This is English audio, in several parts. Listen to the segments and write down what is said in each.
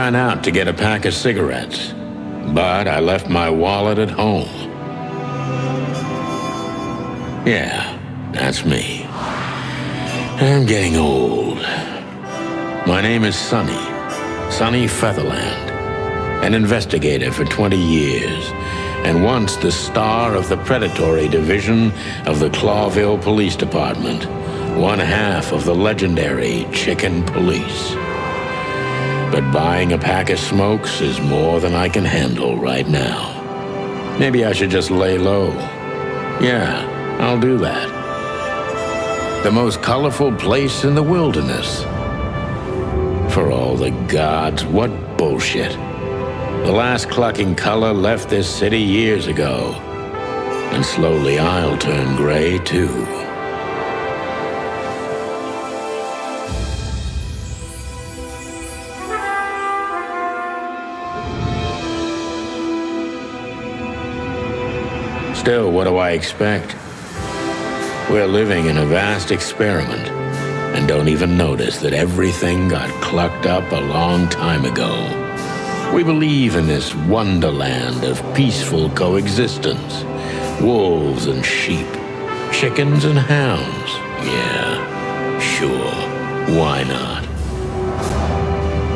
ran out to get a pack of cigarettes, but I left my wallet at home. Yeah, that's me. I'm getting old. My name is Sonny Featherland, an investigator for 20 years, and once the star of the predatory division of the Clawville Police Department, one half of the legendary Chicken Police. But buying a pack of smokes is more than I can handle right now. Maybe I should just lay low. Yeah, I'll do that. The most colorful place in the wilderness. For all the gods, what bullshit. The last clucking color left this city years ago. And slowly I'll turn gray too. Still, what do I expect? We're living in a vast experiment, and don't even notice that everything got clucked up a long time ago. We believe in this wonderland of peaceful coexistence. Wolves and sheep, chickens and hounds. Yeah, sure, why not?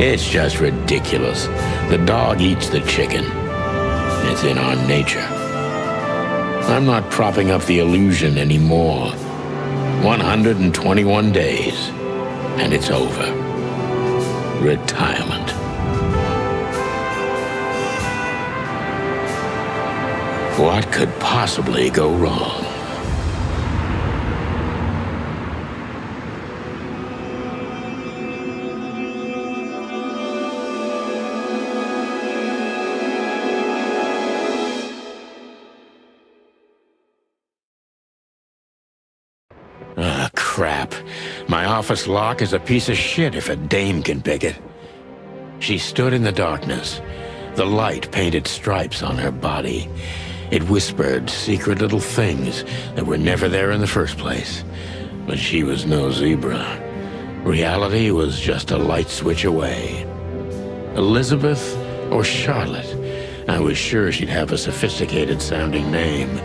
It's just ridiculous. The dog eats the chicken. It's in our nature. I'm not propping up the illusion anymore. 121 days, and it's over. Retirement. What could possibly go wrong? Ah, crap. My office lock is a piece of shit if a dame can pick it. She stood in the darkness. The light painted stripes on her body. It whispered secret little things that were never there in the first place. But she was no zebra. Reality was just a light switch away. Elizabeth or Charlotte? I was sure she'd have a sophisticated-sounding name.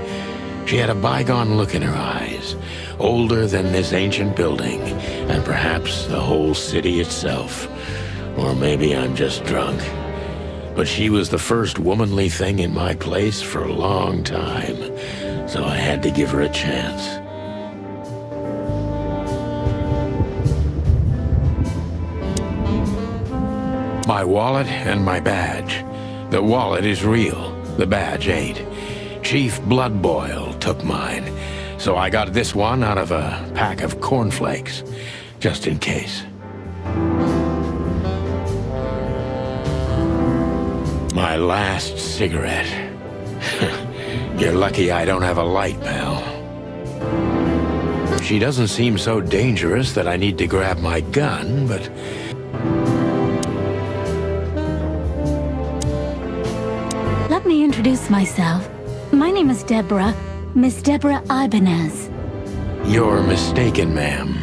She had a bygone look in her eyes, older than this ancient building, and perhaps the whole city itself. Or maybe I'm just drunk. But she was the first womanly thing in my place for a long time, so I had to give her a chance. My wallet and my badge. The wallet is real, the badge ain't. Chief Bloodboil took mine, so I got this one out of a pack of cornflakes, just in case. My last cigarette. You're lucky I don't have a light, pal. She doesn't seem so dangerous that I need to grab my gun, but... Let me introduce myself. My name is Deborah, Miss Deborah Ibanez. You're mistaken, ma'am.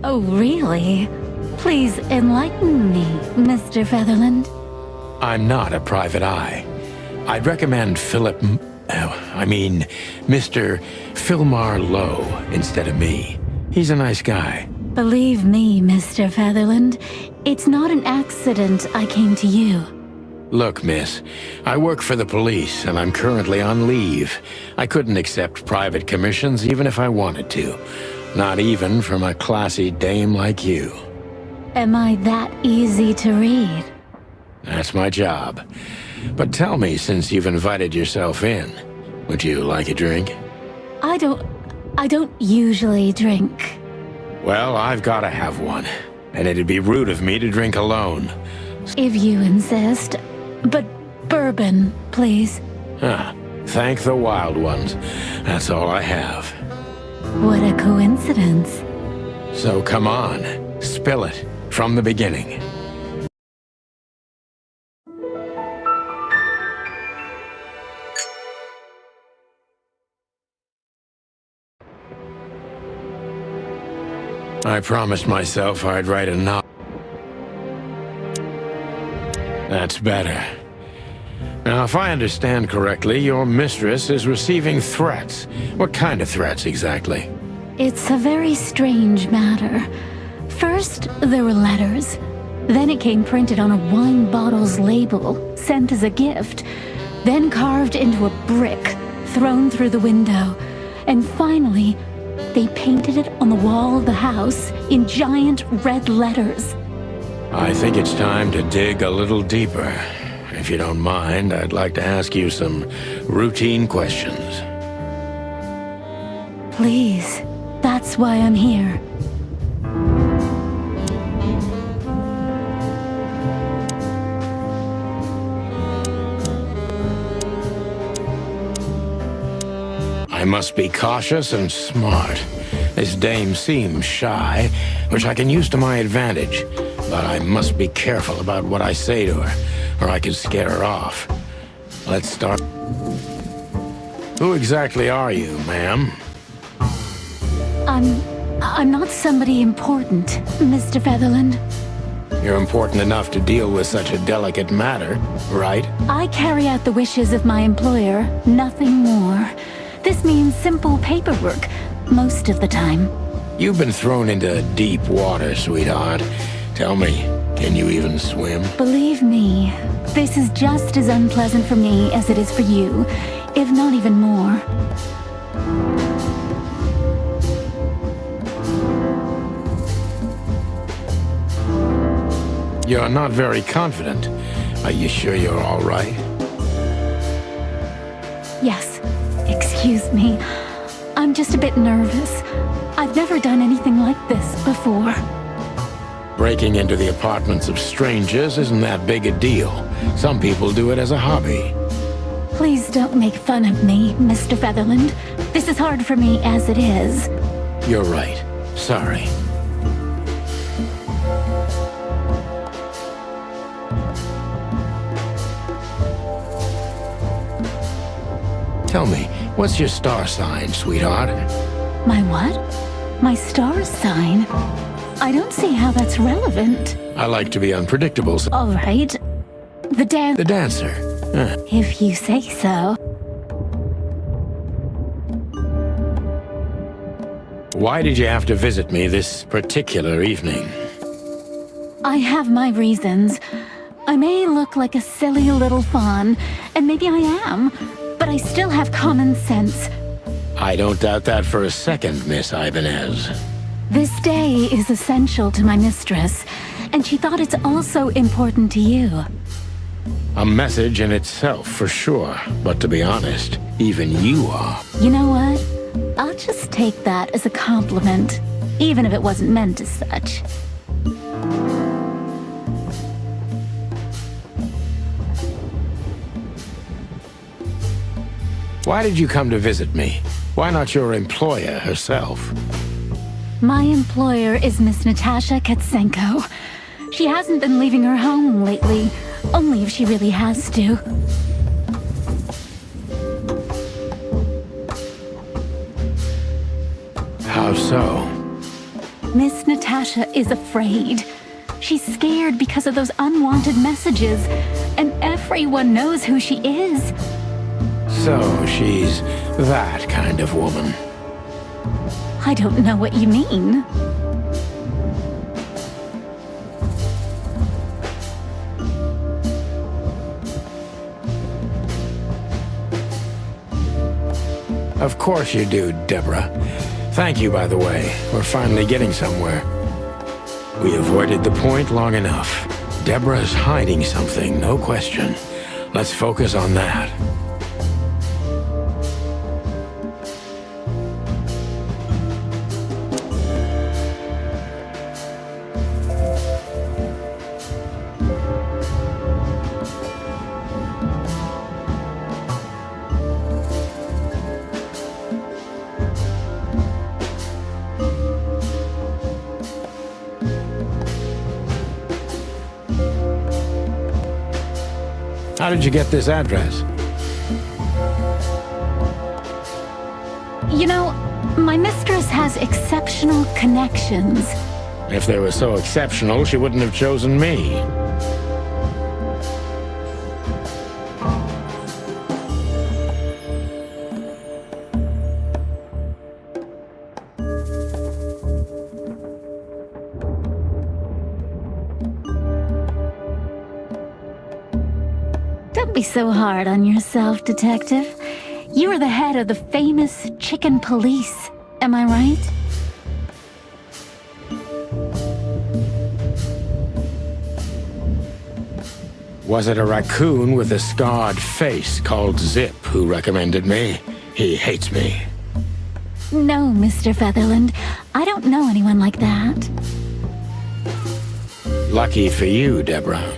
Oh, really? Please enlighten me, Mr. Featherland. I'm not a private eye. I'd recommend Mr. Philmar Lowe instead of me. He's a nice guy. Believe me, Mr. Featherland, it's not an accident I came to you. Look, miss, I work for the police, and I'm currently on leave. I couldn't accept private commissions even if I wanted to. Not even from a classy dame like you. Am I that easy to read? That's my job. But tell me, since you've invited yourself in, would you like a drink? I don't usually drink. Well, I've got to have one. And it'd be rude of me to drink alone. If you insist. But bourbon, please. Thank the wild ones. That's all I have. What a coincidence. So come on, spill it from the beginning. I promised myself I'd write a novel. That's better. Now, if I understand correctly, your mistress is receiving threats. What kind of threats, exactly? It's a very strange matter. First, there were letters. Then it came printed on a wine bottle's label, sent as a gift. Then carved into a brick, thrown through the window. And finally, they painted it on the wall of the house in giant red letters. I think it's time to dig a little deeper. If you don't mind, I'd like to ask you some routine questions. Please, that's why I'm here. I must be cautious and smart. This dame seems shy, which I can use to my advantage. But I must be careful about what I say to her, or I could scare her off. Let's start. Who exactly are you, ma'am? I'm not somebody important, Mr. Featherland. You're important enough to deal with such a delicate matter, right? I carry out the wishes of my employer, nothing more. This means simple paperwork, most of the time. You've been thrown into deep water, sweetheart. Tell me, can you even swim? Believe me, this is just as unpleasant for me as it is for you, if not even more. You're not very confident. Are you sure you're all right? Yes, excuse me. I'm just a bit nervous. I've never done anything like this before. Breaking into the apartments of strangers isn't that big a deal. Some people do it as a hobby. Please don't make fun of me, Mr. Featherland. This is hard for me as it is. You're right. Sorry. Tell me, what's your star sign, sweetheart? My what? My star sign? I don't see how that's relevant. I like to be unpredictable. All right. The dancer. Huh. If you say so. Why did you have to visit me this particular evening? I have my reasons. I may look like a silly little fawn, and maybe I am, but I still have common sense. I don't doubt that for a second, Miss Ibanez. This day is essential to my mistress, and she thought it's also important to you. A message in itself, for sure. But to be honest, even you are. You know what? I'll just take that as a compliment, even if it wasn't meant as such. Why did you come to visit me? Why not your employer herself? My employer is Miss Natasha Katsenko. She hasn't been leaving her home lately, only if she really has to. How so? Miss Natasha is afraid. She's scared because of those unwanted messages, and everyone knows who she is. So she's that kind of woman. I don't know what you mean. Of course you do, Deborah. Thank you, by the way. We're finally getting somewhere. We avoided the point long enough. Deborah's hiding something, no question. Let's focus on that. How did you get this address? You know, my mistress has exceptional connections. If they were so exceptional, she wouldn't have chosen me. be so hard on yourself, Detective. You are the head of the famous Chicken Police, am I right? Was it a raccoon with a scarred face called Zip who recommended me? He hates me. No, Mr. Featherland. I don't know anyone like that. Lucky for you, Deborah.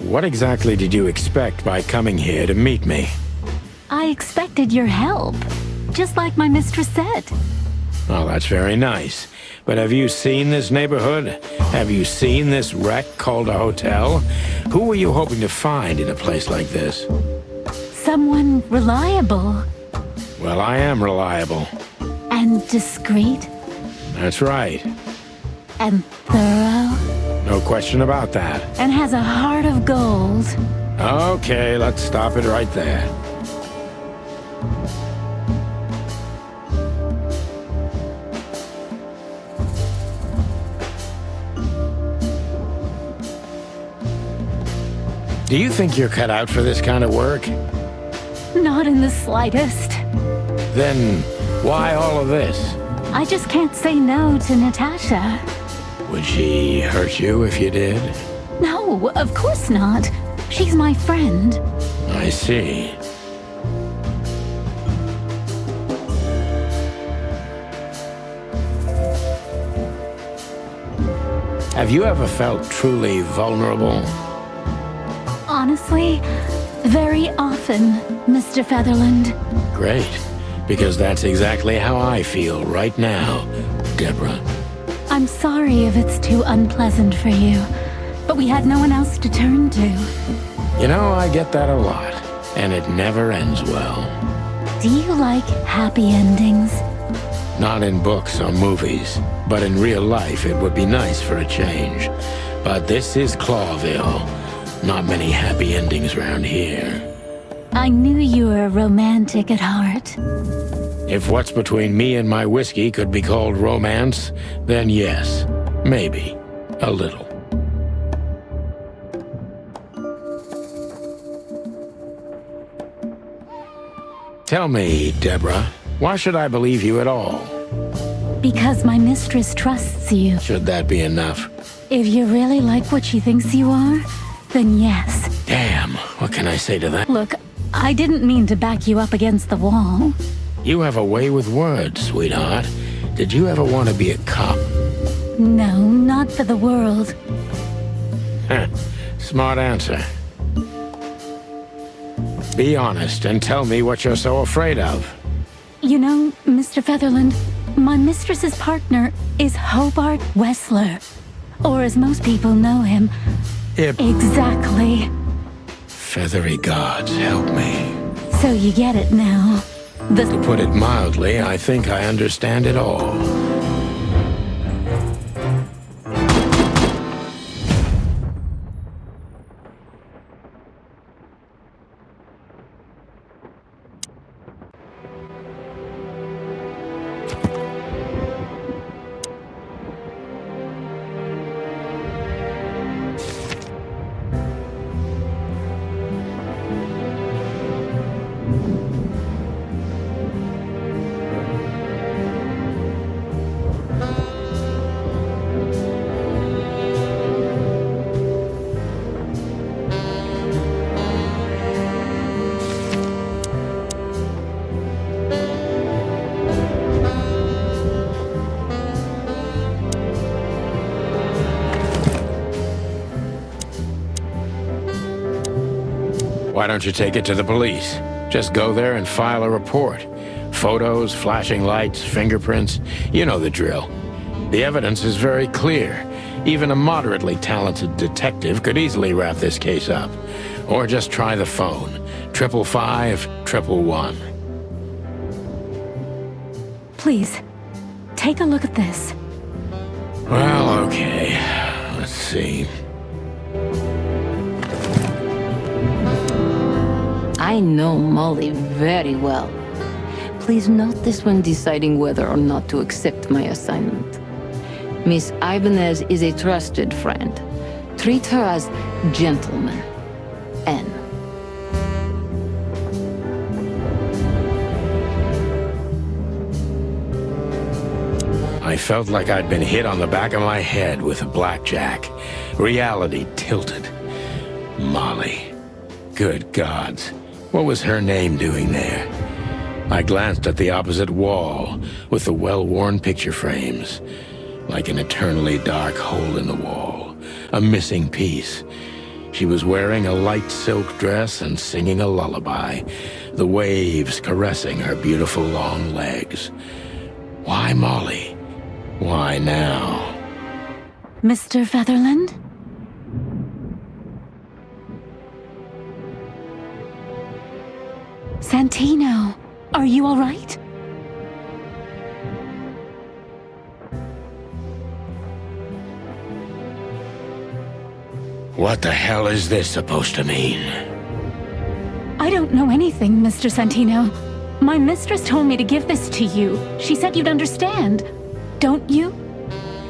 What exactly did you expect by coming here to meet me? I expected your help, just like my mistress said. Oh, that's very nice. But have you seen this neighborhood? Have you seen this wreck called a hotel? Who were you hoping to find in a place like this? Someone reliable. Well, I am reliable. And discreet. That's right. And thorough. No question about that. And has a heart of gold. Okay, let's stop it right there. Do you think you're cut out for this kind of work? Not in the slightest. Then why all of this? I just can't say no to Natasha. Would she hurt you if you did? No, of course not. She's my friend. I see. Have you ever felt truly vulnerable? Honestly, very often, Mr. Featherland. Great, because that's exactly how I feel right now, Deborah. I'm sorry if it's too unpleasant for you, but we had no one else to turn to. You know, I get that a lot, and it never ends well. Do you like happy endings? Not in books or movies, but in real life it would be nice for a change. But this is Clawville. Not many happy endings around here. I knew you were romantic at heart. If what's between me and my whiskey could be called romance, then yes, maybe, a little. Tell me, Deborah, why should I believe you at all? Because my mistress trusts you. Should that be enough? If you really like what she thinks you are, then yes. Damn, what can I say to that? Look, I didn't mean to back you up against the wall. You have a way with words, sweetheart. Did you ever want to be a cop? No, not for the world. Heh, smart answer. Be honest and tell me what you're so afraid of. You know, Mr. Featherland, my mistress's partner is Hobart Wessler. Or as most people know him, exactly. Feathery gods, help me. So you get it now. To put it mildly, I think I understand it all. Why don't you take it to the police? Just go there and file a report. Photos, flashing lights, fingerprints, you know the drill. The evidence is very clear. Even a moderately talented detective could easily wrap this case up. Or just try the phone. 555-111. Please, take a look at this. Well, okay. Let's see. I know Molly very well. please note this when deciding whether or not to accept my assignment. Miss Ibanez is a trusted friend. Treat her as gentleman. N. I felt like I'd been hit on the back of my head with a blackjack. Reality tilted. Molly. Good gods. What was her name doing there? I glanced at the opposite wall with the well-worn picture frames. Like an eternally dark hole in the wall. A missing piece. She was wearing a light silk dress and singing a lullaby. The waves caressing her beautiful long legs. Why Molly? Why now? Mr. Featherland? Santino, are you all right? What the hell is this supposed to mean? I don't know anything, Mr. Santino. My mistress told me to give this to you. She said you'd understand. Don't you?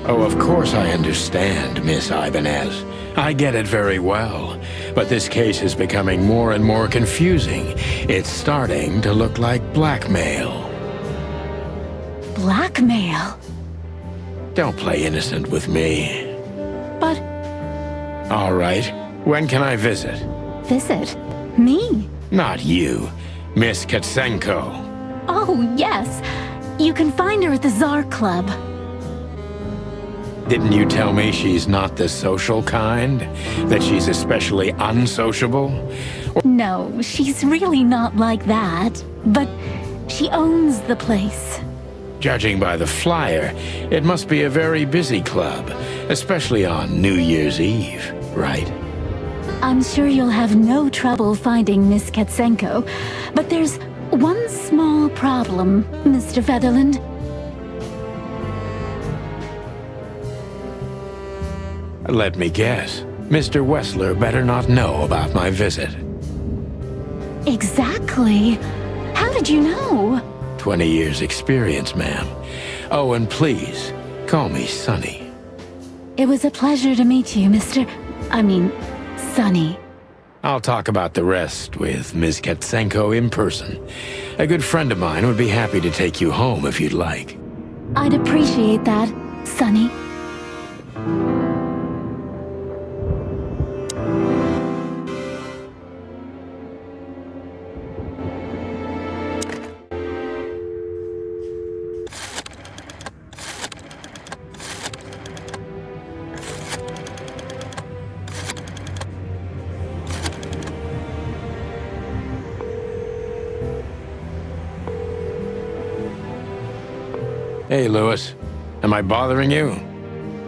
Oh, of course I understand, Miss Ibanez. I get it very well. But this case is becoming more and more confusing. It's starting to look like blackmail. Blackmail? Don't play innocent with me. But... All right. When can I visit? Visit? Me? Not you. Miss Katsenko. Oh, yes. You can find her at the Tsar Club. Didn't you tell me she's not the social kind? That she's especially unsociable? No, she's really not like that. But she owns the place. Judging by the flyer, it must be a very busy club, especially on New Year's Eve, right? I'm sure you'll have no trouble finding Miss Katsenko, but there's one small problem, Mr. Featherland. Let me guess. Mr. Wessler better not know about my visit. Exactly. How did you know? 20 years experience, ma'am. Oh, and please, call me Sonny. It was a pleasure to meet you, Sonny. I'll talk about the rest with Ms. Katsenko in person. A good friend of mine would be happy to take you home if you'd like. I'd appreciate that, Sonny. Hey, Louis. Am I bothering you?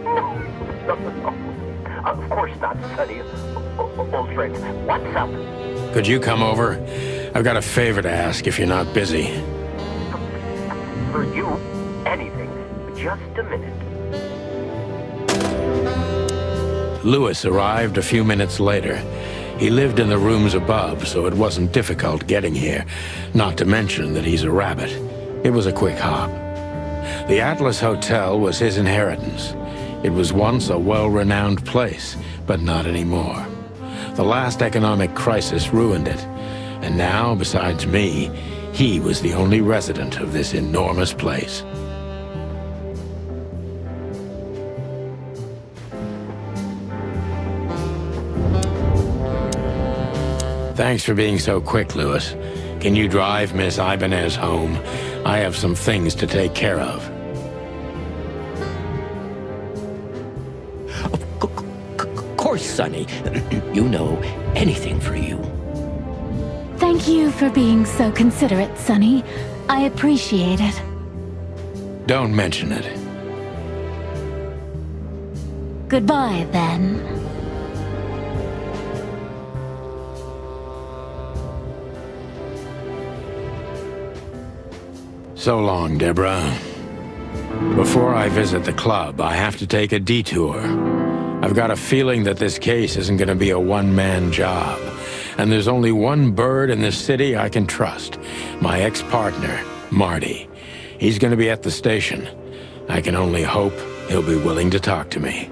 No. Of course not, Sonny. Old friends, what's up? Could you come over? I've got a favor to ask if you're not busy. For you, anything. Just a minute. Louis arrived a few minutes later. He lived in the rooms above, so it wasn't difficult getting here. Not to mention that he's a rabbit. It was a quick hop. The Atlas Hotel was his inheritance. It was once a well-renowned place, but not anymore. The last economic crisis ruined it. And now, besides me, he was the only resident of this enormous place. Thanks for being so quick, Louis. Can you drive Miss Ibanez home? I have some things to take care of. Of course, Sonny. You know, anything for you. Thank you for being so considerate, Sonny. I appreciate it. Don't mention it. Goodbye, then. So long, Deborah. Before I visit the club, I have to take a detour. I've got a feeling that this case isn't going to be a one-man job. And there's only one bird in this city I can trust. My ex-partner, Marty. He's gonna be at the station. I can only hope he'll be willing to talk to me.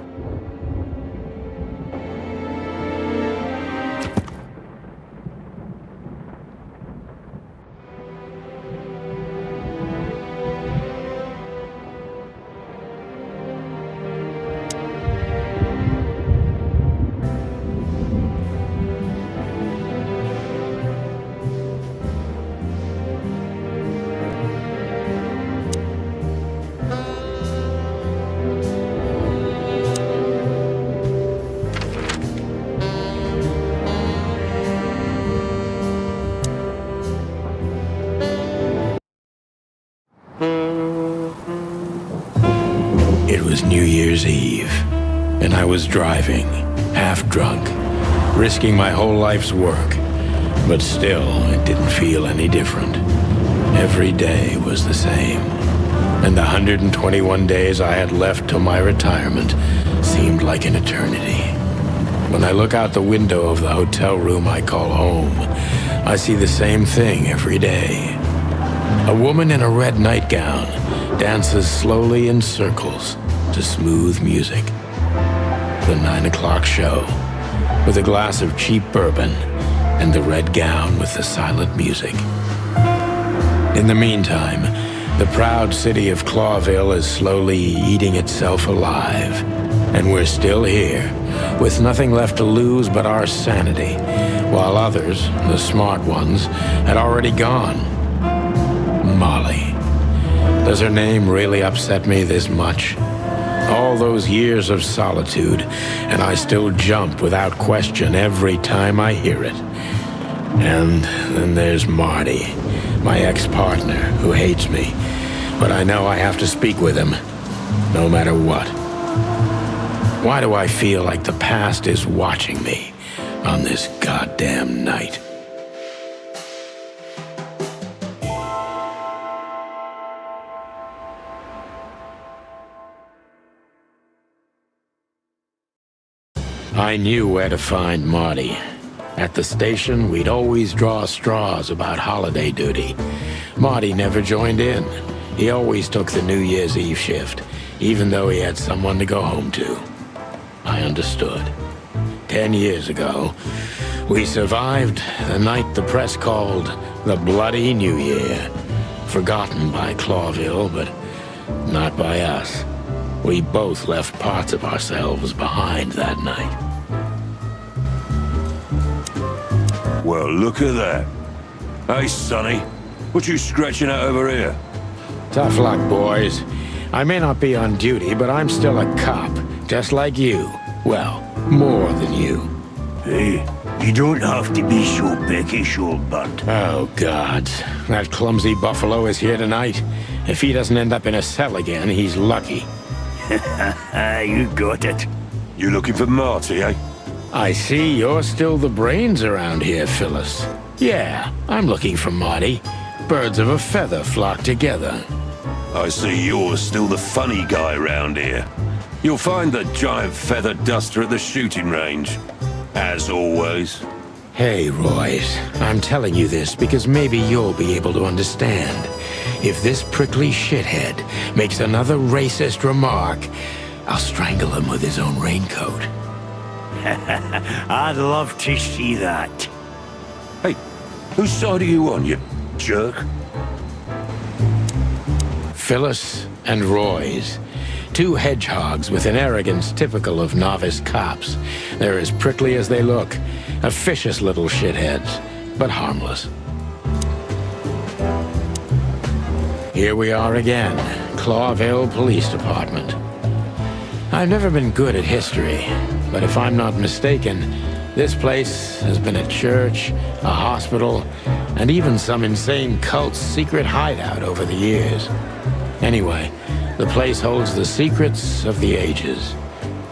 It was New Year's Eve, and I was driving, half drunk, risking my whole life's work. But still, it didn't feel any different. Every day was the same, and the 121 days I had left till my retirement seemed like an eternity. When I look out the window of the hotel room I call home, I see the same thing every day. A woman in a red nightgown dances slowly in circles to smooth music. The 9 o'clock show, with a glass of cheap bourbon and the red gown with the silent music. In the meantime, the proud city of Clawville is slowly eating itself alive. And we're still here, with nothing left to lose but our sanity, while others, the smart ones, had already gone. Molly. Does her name really upset me this much? All those years of solitude, and I still jump without question every time I hear it. And then there's Marty, my ex-partner, who hates me. But I know I have to speak with him, no matter what. Why do I feel like the past is watching me on this goddamn night? I knew where to find Marty. At the station, we'd always draw straws about holiday duty. Marty never joined in. He always took the New Year's Eve shift, even though he had someone to go home to. I understood. 10 years ago, we survived the night the press called the Bloody New Year. Forgotten by Clawville, but not by us. We both left parts of ourselves behind that night. Well, look at that. Hey, Sonny, what you scratching at over here? Tough luck, boys. I may not be on duty, but I'm still a cop, just like you. Well, more than you. Hey, you don't have to be so peckish, old bud. Oh, gods. That clumsy buffalo is here tonight. If he doesn't end up in a cell again, he's lucky. You got it. You looking for Marty, eh? I see you're still the brains around here, Phyllis. Yeah, I'm looking for Marty. Birds of a feather flock together. I see you're still the funny guy round here. You'll find the giant feather duster at the shooting range. As always. Hey, Royce, I'm telling you this because maybe you'll be able to understand. If this prickly shithead makes another racist remark, I'll strangle him with his own raincoat. I'd love to see that. Hey, whose side are you on, you jerk? Phyllis and Royce. Two hedgehogs with an arrogance typical of novice cops. They're as prickly as they look. Officious little shitheads, but harmless. Here we are again, Clawville Police Department. I've never been good at history, but if I'm not mistaken, this place has been a church, a hospital, and even some insane cult's secret hideout over the years. Anyway, the place holds the secrets of the ages,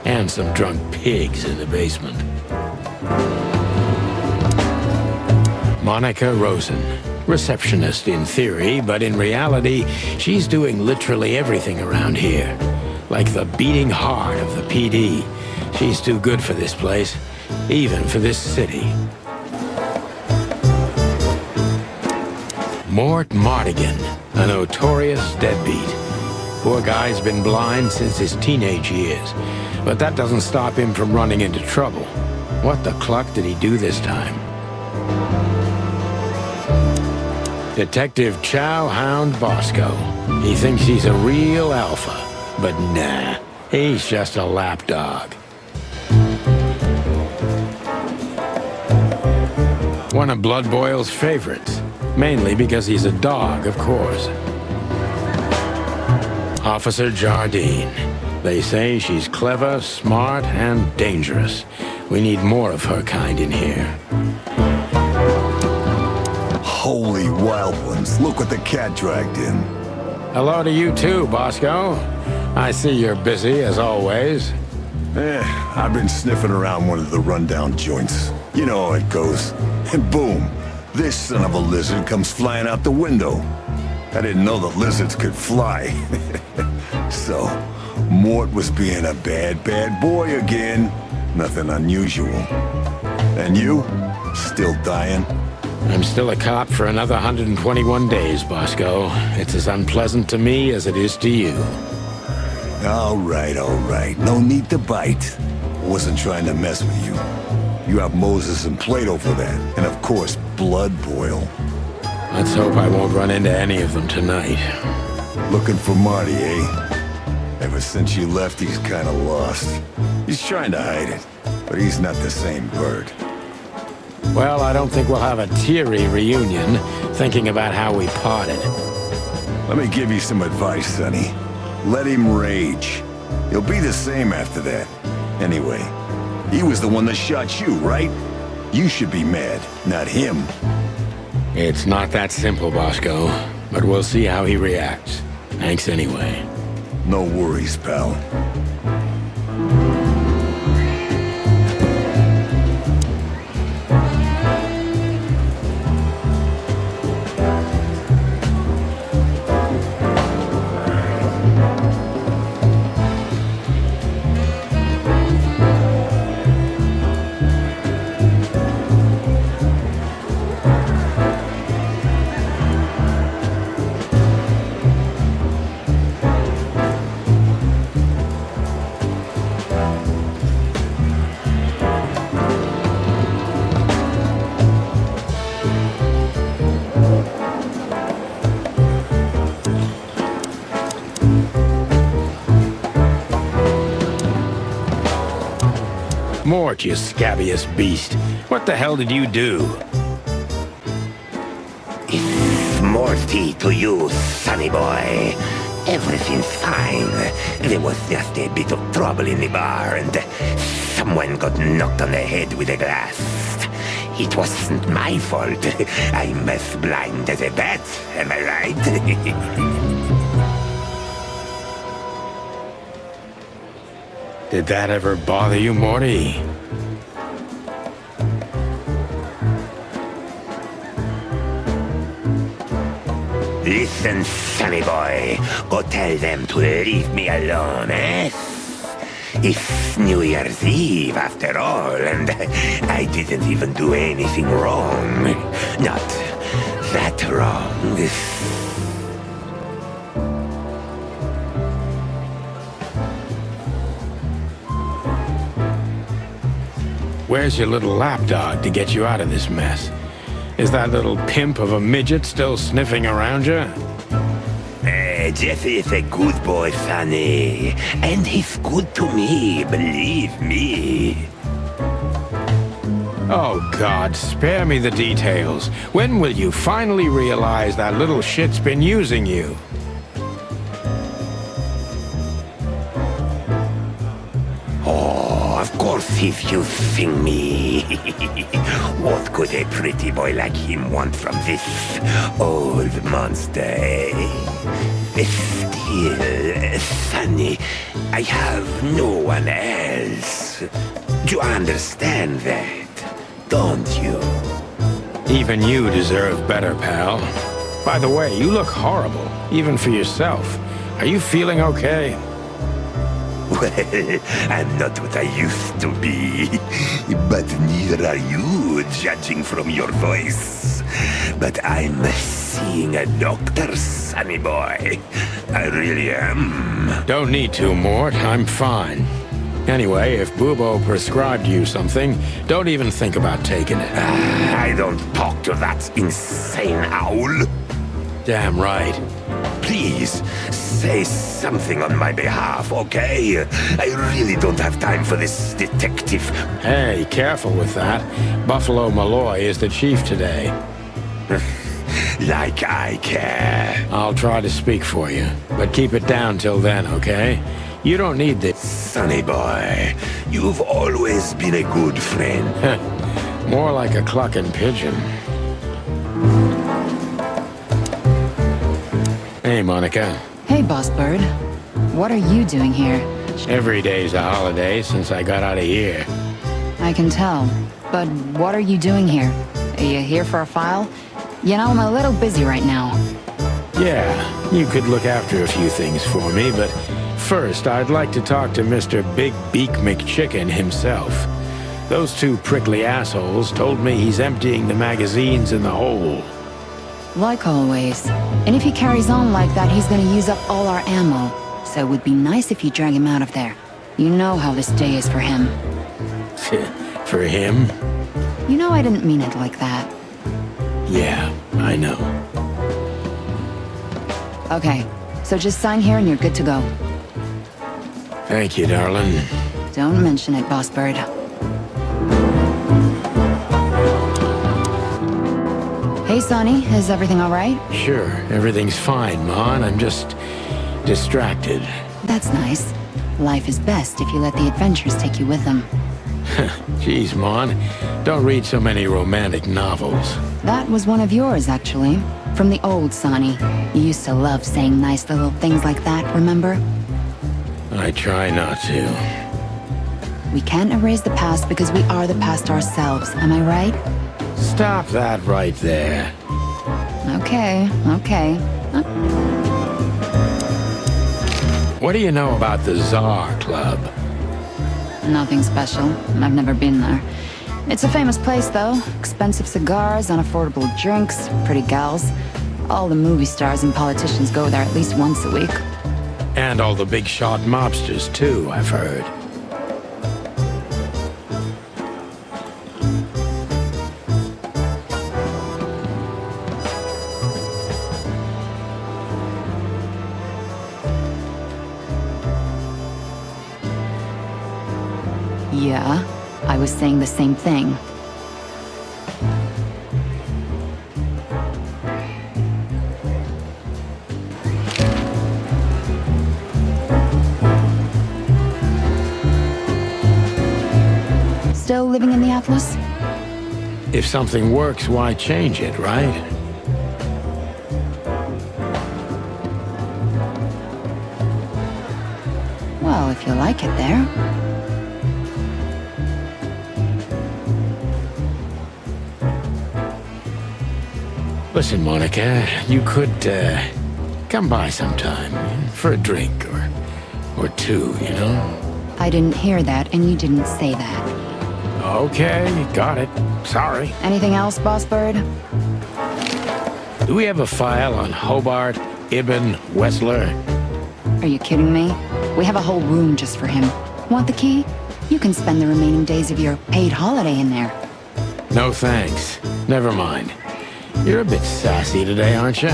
and some drunk pigs in the basement. Monica Rosen, receptionist in theory, but in reality, she's doing literally everything around here. Like the beating heart of the PD. She's too good for this place, even for this city. Mort Mardigan, A notorious deadbeat. Poor guy's been blind since his teenage years, but that doesn't stop him from running into trouble. What the cluck did he do this time? Detective Chow Hound Bosco. He thinks he's a real alpha, but nah, he's just a lapdog. One of Blood Boil's favorites, mainly because he's a dog, of course. Officer Jardine. They say she's clever, smart, and dangerous. We need more of her kind in here. Holy wild ones, look what the cat dragged in. Hello to you too, Bosco. I see you're busy, as always. I've been sniffing around one of the rundown joints. You know how it goes. And boom, this son of a lizard comes flying out the window. I didn't know the lizards could fly. So, Mort was being a bad boy again. Nothing unusual. And you? Still dying? I'm still a cop for another 121 days, Bosco. It's as unpleasant to me as it is to you. All right. No need to bite. I wasn't trying to mess with you. You have Moses and Plato for that. And of course, Blood Boil. Let's hope I won't run into any of them tonight. Looking for Marty, eh? Ever since you left, he's kinda lost. He's trying to hide it, but he's not the same bird. Well, I don't think we'll have a teary reunion, thinking about how we parted. Let me give you some advice, Sonny. Let him rage. He'll be the same after that. Anyway, he was the one that shot you, right? You should be mad, not him. It's not that simple, Bosco, but we'll see how he reacts. Thanks anyway. No worries, pal. Mort, you scabbiest beast. What the hell did you do? It's Morty to you, sonny boy. Everything's fine. There was just a bit of trouble in the bar and someone got knocked on the head with a glass. It wasn't my fault. I'm as blind as a bat, am I right? Did that ever bother you, Morty? Listen, sonny boy. Go tell them to leave me alone, eh? It's New Year's Eve, after all, and I didn't even do anything wrong. Not that wrong. Where's your little lapdog to get you out of this mess? Is that little pimp of a midget still sniffing around you? Jesse is a good boy, Sonny. And he's good to me, believe me. Oh, God, spare me the details. When will you finally realize that little shit's been using you? Oh, of course he's using me. What could a pretty boy like him want from this old monster, eh? Still, Sonny, I have no one else. Do you understand that? Don't you? Even you deserve better, pal. By the way, you look horrible, even for yourself. Are you feeling okay? Well, I'm not what I used to be. But neither are you, judging from your voice. But I'm seeing a doctor, sonny boy. I really am. Don't need to, Mort. I'm fine. Anyway, if Bubo prescribed you something, don't even think about taking it. I don't talk to that insane owl. Damn right. Please, say something on my behalf, okay? I really don't have time for this detective. Hey, careful with that. Buffalo Malloy is the chief today. Like I care. I'll try to speak for you, but keep it down till then, okay? You don't need this. Sonny boy, you've always been a good friend. More like a clucking pigeon. Hey, Monica. Hey, Boss Bird. What are you doing here? Every day's a holiday since I got out of here. I can tell. But what are you doing here? Are you here for a file? You know, I'm a little busy right now. Yeah, you could look after a few things for me, but first I'd like to talk to Mr. Big Beak McChicken himself. Those two prickly assholes told me he's emptying the magazines in the hole. Like always. And if he carries on like that, he's gonna use up all our ammo. So it would be nice if you drag him out of there. You know how this day is for him. For him? You know I didn't mean it like that. Yeah, I know. Okay, so just sign here and you're good to go. Thank you, darling. Don't mention it, Boss Bird. Hey, Sonny, is everything all right? Sure, everything's fine, Mon. I'm just distracted. That's nice. Life is best if you let the adventures take you with them. Jeez, Mon. Don't read so many romantic novels. That was one of yours, actually. From the old Sonny. You used to love saying nice little things like that, remember? I try not to. We can't erase the past because we are the past ourselves, am I right? Stop that right there. Okay. What do you know about the Czar Club? Nothing special. I've never been there. It's a famous place, though. Expensive cigars, unaffordable drinks, pretty gals. All the movie stars and politicians go there at least once a week. And all the big shot mobsters, too, I've heard. Yeah, I was saying the same thing. Still living in the Atlas? If something works, why change it, right? Well, if you like it there. Listen, Monica, you could, come by sometime for a drink or two, you know? I didn't hear that, and you didn't say that. Okay, got it. Sorry. Anything else, Boss Bird? Do we have a file on Hobart Ibn Wessler? Are you kidding me? We have a whole room just for him. Want the key? You can spend the remaining days of your paid holiday in there. No thanks. Never mind. You're a bit sassy today, aren't you?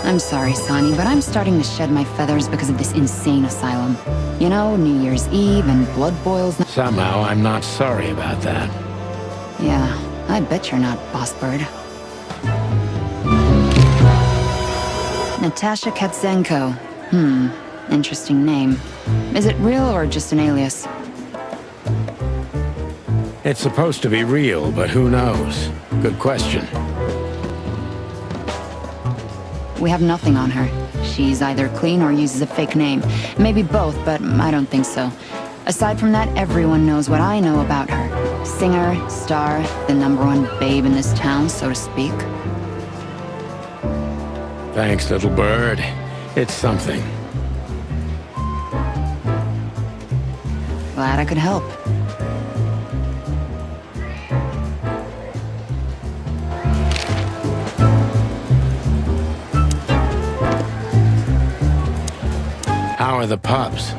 I'm sorry, Sonny, but I'm starting to shed my feathers because of this insane asylum. You know, New Year's Eve and blood boils. Somehow I'm not sorry about that. Yeah, I bet you're not, Boss Bird. Natasha Katzenko. Interesting name. Is it real or just an alias? It's supposed to be real, but who knows? Good question. We have nothing on her. She's either clean or uses a fake name. Maybe both, but I don't think so. Aside from that, everyone knows what I know about her. Singer, star, the #1 babe in this town, so to speak. Thanks, little bird. It's something. Glad I could help. How are the pups?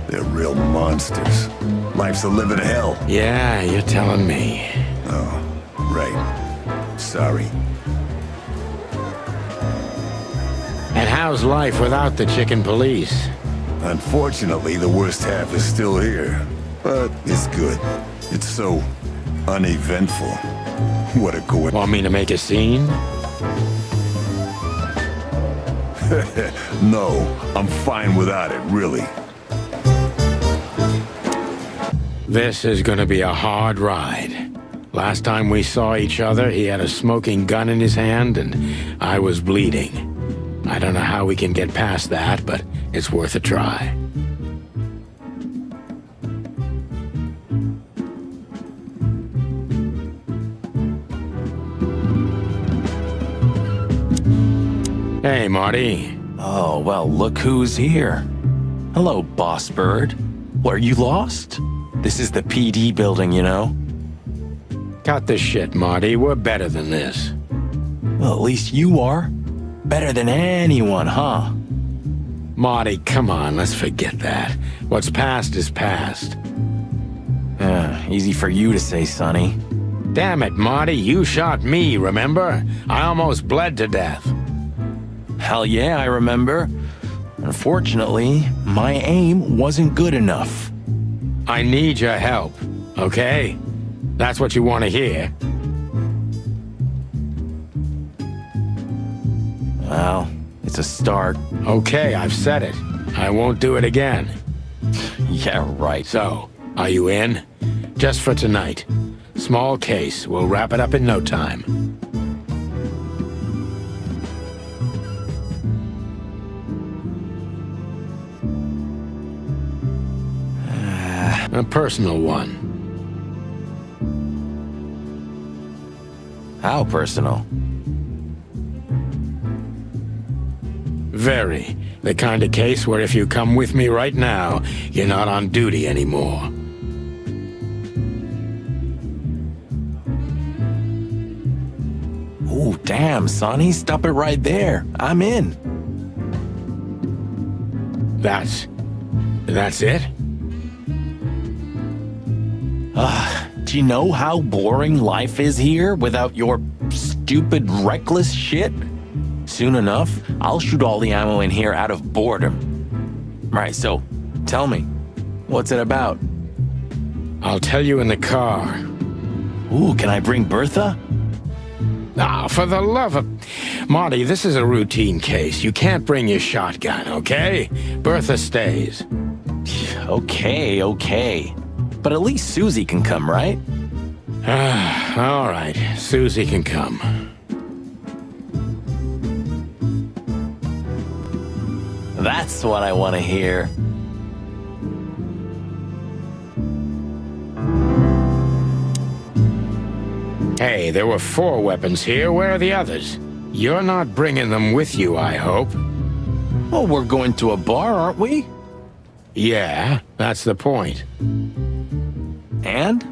They're real monsters. Life's a living hell. Yeah, you're telling me. Oh, right. Sorry. And how's life without the chicken police? Unfortunately, the worst half is still here. But it's good. It's so uneventful. What a coincidence. Want me to make a scene? No, I'm fine without it, really. This is gonna be a hard ride. Last time we saw each other, he had a smoking gun in his hand, and I was bleeding. I don't know how we can get past that, but it's worth a try. Hey, Marty. Oh, well, look who's here. Hello, Boss Bird. What, are you lost? This is the PD building, you know? Cut the shit, Marty. We're better than this. Well, at least you are. Better than anyone, huh? Marty, come on, let's forget that. What's past is past. Easy for you to say, Sonny. Damn it, Marty, you shot me, remember? I almost bled to death. Hell yeah, I remember. Unfortunately, my aim wasn't good enough. I need your help, okay? That's what you want to hear. Well, it's a start. Okay, I've said it. I won't do it again. Yeah, right. So, are you in? Just for tonight. Small case. We'll wrap it up in no time. A personal one. How personal? Very. The kind of case where if you come with me right now, you're not on duty anymore. Ooh, damn, Sonny, stop it right there. I'm in. That's it? Do you know how boring life is here without your stupid, reckless shit? Soon enough, I'll shoot all the ammo in here out of boredom. Right, so, tell me, what's it about? I'll tell you in the car. Ooh, can I bring Bertha? Ah, for the love of... Marty, this is a routine case. You can't bring your shotgun, okay? Bertha stays. Okay. But at least Susie can come, right? All right, Susie can come. That's what I want to hear. Hey, there were 4 weapons here. Where are the others? You're not bringing them with you, I hope. Well, we're going to a bar, aren't we? Yeah, that's the point. And?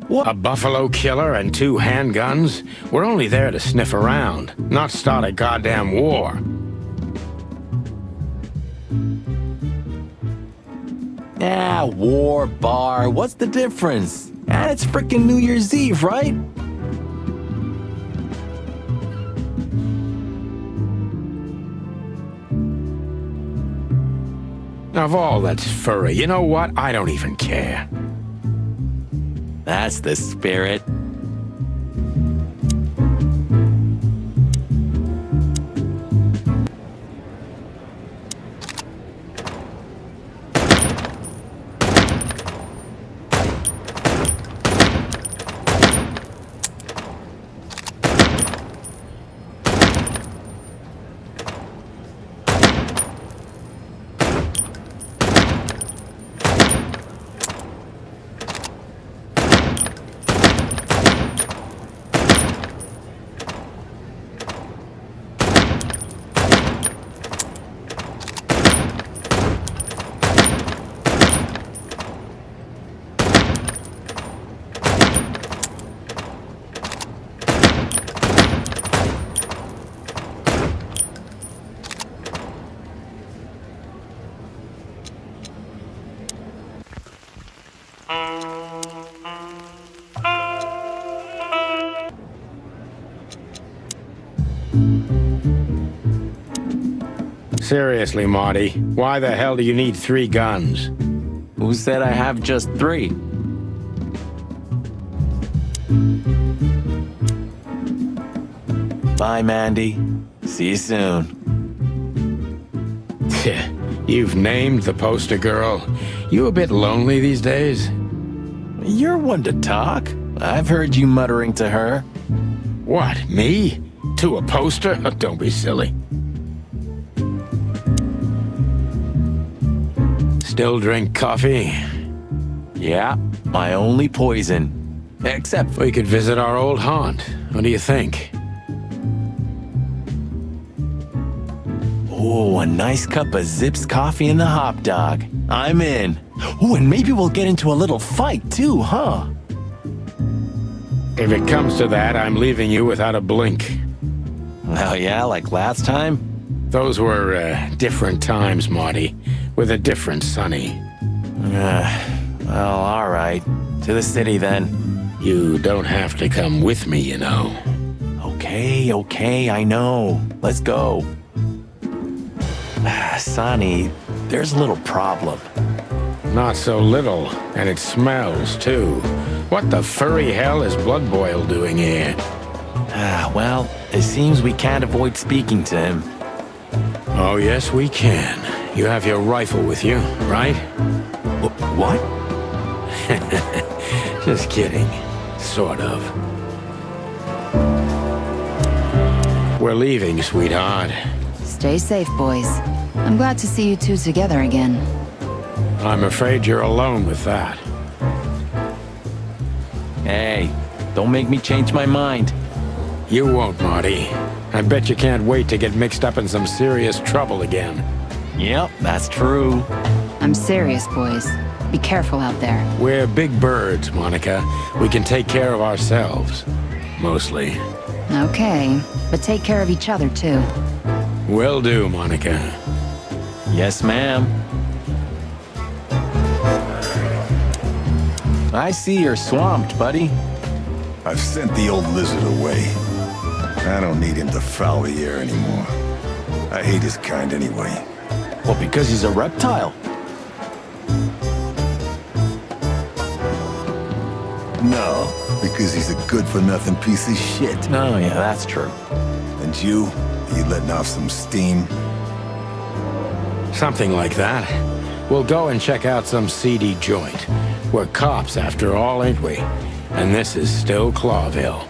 What? A buffalo killer and 2 handguns? We're only there to sniff around, not start a goddamn war. Ah, war, bar, what's the difference? And it's frickin' New Year's Eve, right? Of all that's furry, you know what? I don't even care. That's the spirit. Seriously, Marty, why the hell do you need 3 guns? Who said I have just 3? Bye, Mandy. See you soon. You've named the poster girl. You a bit lonely these days? You're one to talk. I've heard you muttering to her. What, me? To a poster? Don't be silly. Still drink coffee? Yeah, my only poison. Except We could visit our old haunt. What do you think? Oh, a nice cup of Zips coffee and the hot dog. I'm in. Oh, and maybe we'll get into a little fight too, huh? If it comes to that, I'm leaving you without a blink. Oh yeah, like last time? Those were different times, Marty, with a different Sonny. Well, all right. To the city then. You don't have to come with me, you know. Okay, I know. Let's go. Sonny, there's a little problem. Not so little, and it smells, too. What the furry hell is Blood Boil doing here? Well, it seems we can't avoid speaking to him. Oh, yes, we can. You have your rifle with you, right? What? Just kidding. Sort of. We're leaving, sweetheart. Stay safe, boys. I'm glad to see you two together again. I'm afraid you're alone with that. Hey, don't make me change my mind. You won't, Marty. I bet you can't wait to get mixed up in some serious trouble again. Yep, that's true. I'm serious, boys. Be careful out there. We're big birds, Monica. We can take care of ourselves. Mostly. Okay, but take care of each other, too. Will do, Monica. Yes, ma'am. I see you're swamped, buddy. I've sent the old lizard away. I don't need him to foul the air anymore. I hate his kind anyway. Well, because he's a reptile. No, because he's a good-for-nothing piece of shit. Oh, yeah, that's true. And you letting off some steam? Something like that. We'll go and check out some seedy joint. We're cops, after all, ain't we? And this is still Clawville.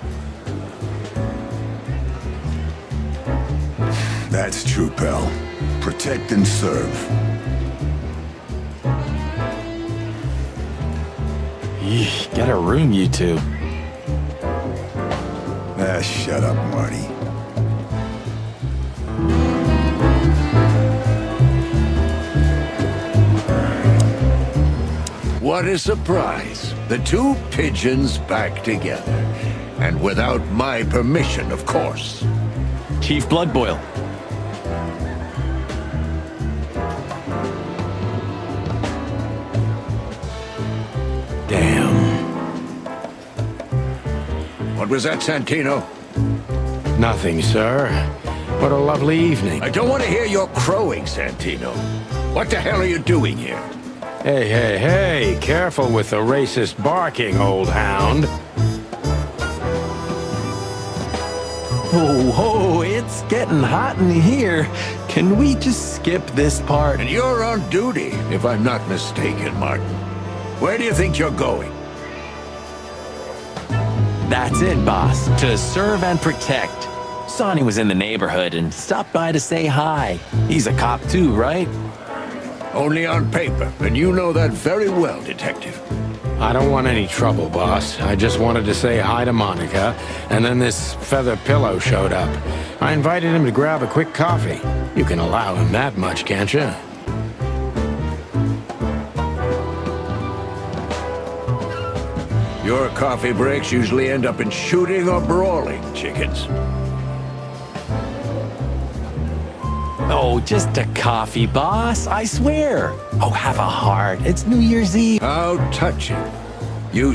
That's true, pal. Protect and serve. Eesh, get a room, you two. Ah, shut up, Marty. What a surprise. The 2 pigeons back together. And without my permission, of course. Chief Bloodboil. Damn. What was that, Santino? Nothing, sir. What a lovely evening. I don't want to hear your crowing, Santino. What the hell are you doing here? Hey, careful with the racist barking, old hound. Oh, it's getting hot in here. Can we just skip this part? And you're on duty, if I'm not mistaken, Martin. Where do you think you're going? That's it, boss. To serve and protect. Sonny was in the neighborhood and stopped by to say hi. He's a cop too, right? Only on paper, and you know that very well, Detective. I don't want any trouble, boss. I just wanted to say hi to Monica, and then this feather pillow showed up. I invited him to grab a quick coffee. You can allow him that much, can't you? Your coffee breaks usually end up in shooting or brawling, chickens. Oh, just a coffee, boss. I swear. Oh, have a heart. It's New Year's Eve. How touching. You,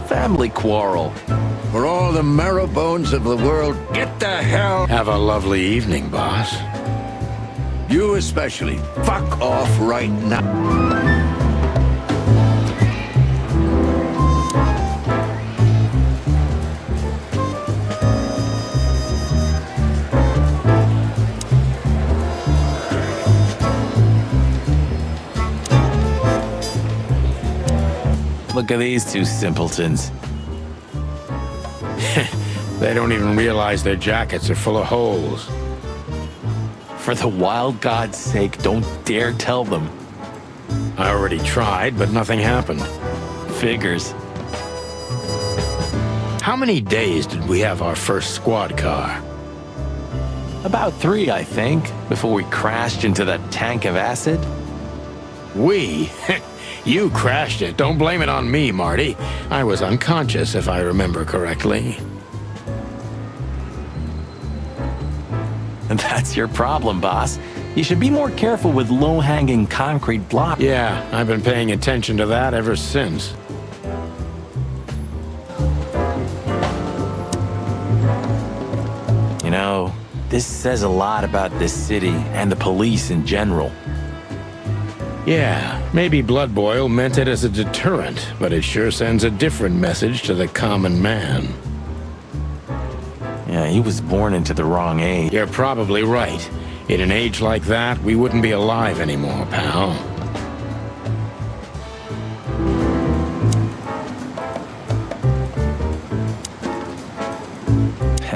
Family quarrel. for all the marrow bones of the world, get the hell... Have a lovely evening, boss. You especially. Fuck off right now. Look at these two simpletons. They don't even realize their jackets are full of holes. For the wild God's sake, don't dare tell them. I already tried, but nothing happened. Figures. How many days did we have our first squad car? About 3, I think, before we crashed into that tank of acid. We? You crashed it. Don't blame it on me, Marty. I was unconscious, if I remember correctly. And that's your problem, boss. You should be more careful with low-hanging concrete blocks. Yeah, I've been paying attention to that ever since. You know, this says a lot about this city and the police in general. Yeah, maybe Blood Boil meant it as a deterrent, but it sure sends a different message to the common man. Yeah, he was born into the wrong age. You're probably right. In an age like that, we wouldn't be alive anymore, pal.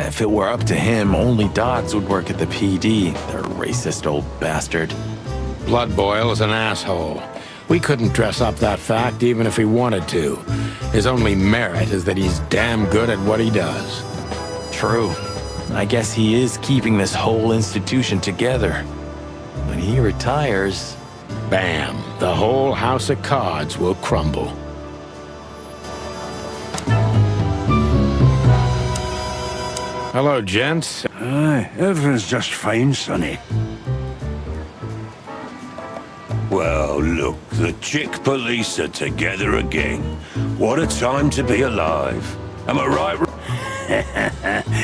If it were up to him, only dogs would work at the PD. The racist old bastard. Blood Boil is an asshole. We couldn't dress up that fact even if we wanted to. His only merit is that he's damn good at what he does. True. I guess he is keeping this whole institution together. When he retires... Bam! The whole house of cards will crumble. Hello, gents. Aye, everything's just fine, Sonny. Well, look, the chick police are together again. What a time to be alive. Am I right?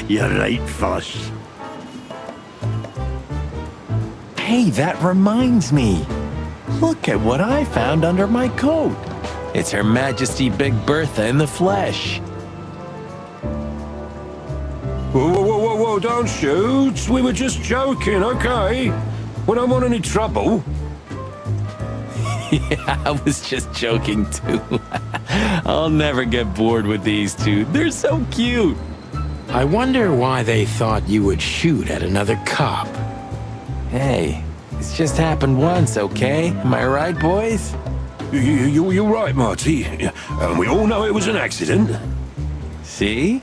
You're right, Fuss. Hey, that reminds me. Look at what I found under my coat. It's Her Majesty Big Bertha in the flesh. Whoa, whoa, whoa, whoa, whoa, don't shoot. We were just joking, okay? We don't want any trouble. Yeah, I was just joking too. I'll never get bored with these two. They're so cute. I wonder why they thought you would shoot at another cop. Hey, it's just happened once, okay? Am I right, boys? You're right, Marty. And we all know it was an accident. See?